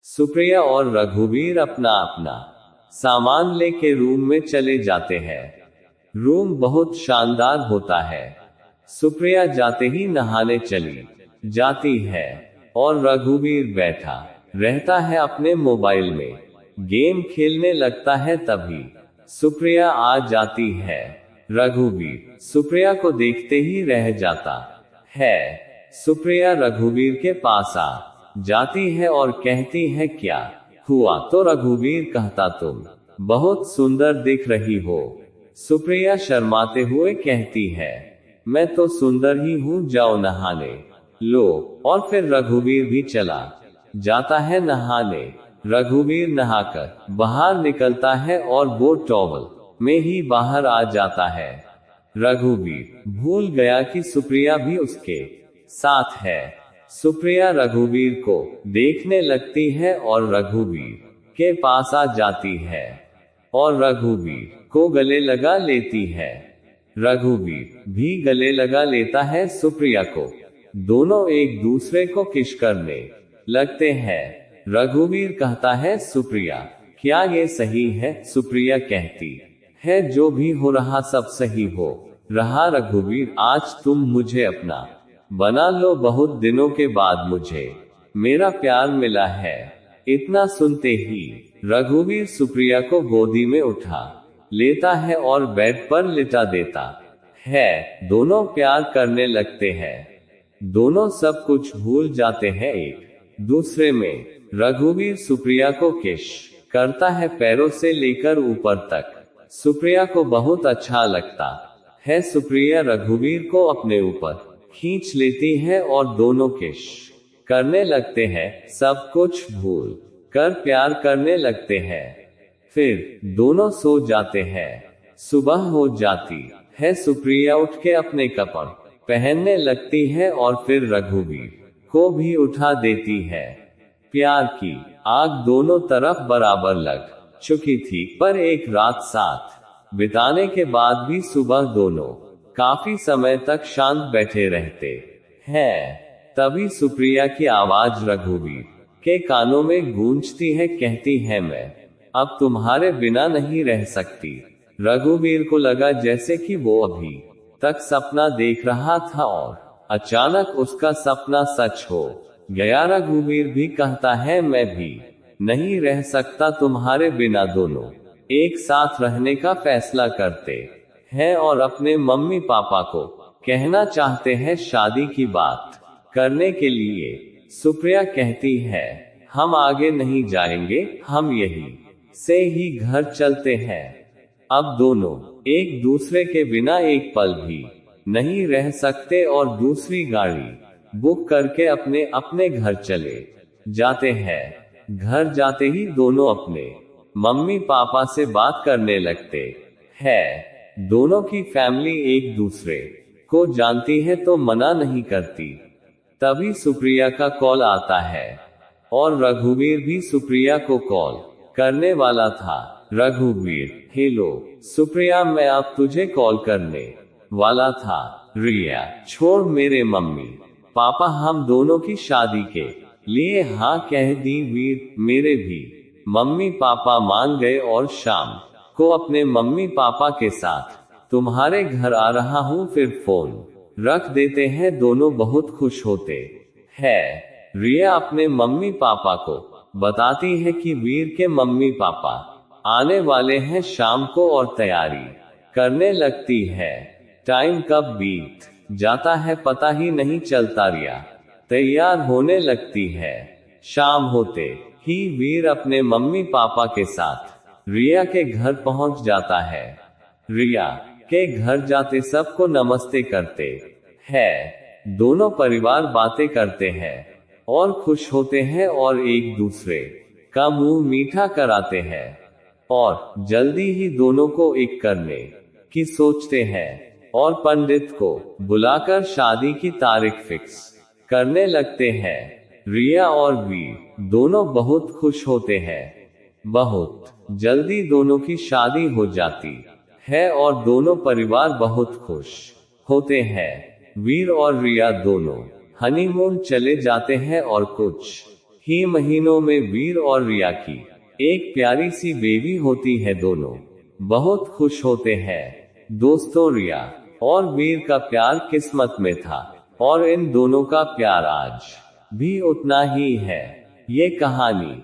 सुप्रिया और रघुवीर अपना अपना सामान लेके रूम में चले जाते हैं। रूम बहुत शानदार होता है। सुप्रिया जाते ही नहाने चली जाती है और रघुवीर बैठा रहता है अपने मोबाइल में, गेम खेलने लगता है। तभी सुप्रिया आ जाती है। रघुवीर सुप्रिया को देखते ही रह जाता है। सुप्रिया रघुवीर के पास आ जाती है और कहती है, क्या हुआ? तो रघुवीर कहता, तुम बहुत सुंदर दिख रही हो। सुप्रिया शर्माते हुए कहती है, मैं तो सुंदर ही हूँ, जाओ नहाने लो। और फिर रघुवीर भी चला जाता है नहाने। रघुवीर नहाकर बाहर निकलता है और वो टॉवल में ही बाहर आ जाता है। रघुवीर भूल गया कि सुप्रिया भी उसके साथ है। सुप्रिया रघुवीर को देखने लगती है और रघुवीर के पास आ जाती है और रघुवीर को गले लगा लेती है। रघुवीर भी गले लगा लेता है सुप्रिया को। दोनों एक दूसरे को किस करने लगते हैं। रघुवीर कहता है, सुप्रिया क्या ये सही है? सुप्रिया कहती है, जो भी हो रहा सब सही हो रहा रघुवीर, आज तुम मुझे अपना बना लो। बहुत दिनों के बाद मुझे मेरा प्यार मिला है। इतना सुनते ही रघुवीर सुप्रिया को गोदी में उठा लेता है और बेड पर लिटा देता है। दोनों प्यार करने लगते हैं। दोनों सब कुछ भूल जाते हैं एक दूसरे में। रघुवीर सुप्रिया को किस करता है पैरों से लेकर ऊपर तक। सुप्रिया को बहुत अच्छा लगता है। सुप्रिया रघुवीर को अपने ऊपर खींच लेती है और दोनों किस करने लगते हैं। सब कुछ भूल कर प्यार करने लगते हैं। फिर दोनों सो जाते हैं। सुबह हो जाती है। सुप्रिया उठ के अपने कपड़ पहनने लगती है और फिर रघुवीर को भी उठा देती है। प्यार की आग दोनों तरफ बराबर लग चुकी थी, पर एक रात साथ बिताने के बाद भी सुबह दोनों काफी समय तक शांत बैठे रहते हैं। तभी सुप्रिया की आवाज रघुवीर के कानों में गूंजती है। कहती है, मैं अब तुम्हारे बिना नहीं रह सकती। रघुवीर को लगा जैसे कि वो अभी तक सपना देख रहा था और अचानक उसका सपना सच हो गया। रघुवीर भी कहता है, मैं भी नहीं रह सकता तुम्हारे बिना। दोनों एक साथ रहने का फैसला करते हैं और अपने मम्मी पापा को कहना चाहते हैं शादी की बात करने के लिए। सुप्रिया कहती है, हम आगे नहीं जाएंगे, हम यहीं से ही घर चलते हैं। अब दोनों एक दूसरे के बिना एक पल भी नहीं रह सकते और दूसरी गाड़ी बुक करके अपने अपने घर चले जाते हैं। घर जाते ही दोनों अपने मम्मी पापा से बात करने लगते हैं। दोनों की फैमिली एक दूसरे को जानती है तो मना नहीं करती। तभी सुप्रिया का कॉल आता है और रघुवीर भी सुप्रिया को कॉल करने वाला था। रघुवीर, हेलो सुप्रिया, मैं अब तुझे कॉल करने वाला था। रिया, छोड़ मेरे मम्मी पापा हम दोनों की शादी के लिए हाँ कह दी। वीर, मेरे भी मम्मी पापा मान गए और शाम को अपने मम्मी पापा के साथ तुम्हारे घर आ रहा हूँ। फिर फोन रख देते हैं। दोनों बहुत खुश होते हैं। रिया अपने मम्मी पापा को बताती है कि वीर के मम्मी पापा आने वाले हैं शाम को और तैयारी करने लगती है। टाइम कब बीत जाता है पता ही नहीं चलता। रिया तैयार होने लगती है। शाम होते ही वीर अपने मम्मी पापा के साथ रिया के घर पहुंच जाता है। रिया के घर जाते सबको नमस्ते करते हैं। दोनों परिवार बातें करते हैं और खुश होते हैं और एक दूसरे का मुंह मीठा कराते हैं और जल्दी ही दोनों को एक करने की सोचते हैं और पंडित को बुलाकर शादी की तारीख फिक्स करने लगते हैं। रिया और वीर दोनों बहुत खुश होते हैं। बहुत जल्दी दोनों की शादी हो जाती है और दोनों परिवार बहुत खुश होते हैं। वीर और रिया दोनों हनीमून चले जाते हैं और कुछ ही महीनों में वीर और रिया की एक प्यारी सी बेबी होती है। दोनों बहुत खुश होते हैं। दोस्तों, रिया और वीर का प्यार किस्मत में था और इन दोनों का प्यार आज भी उतना ही है। ये कहानी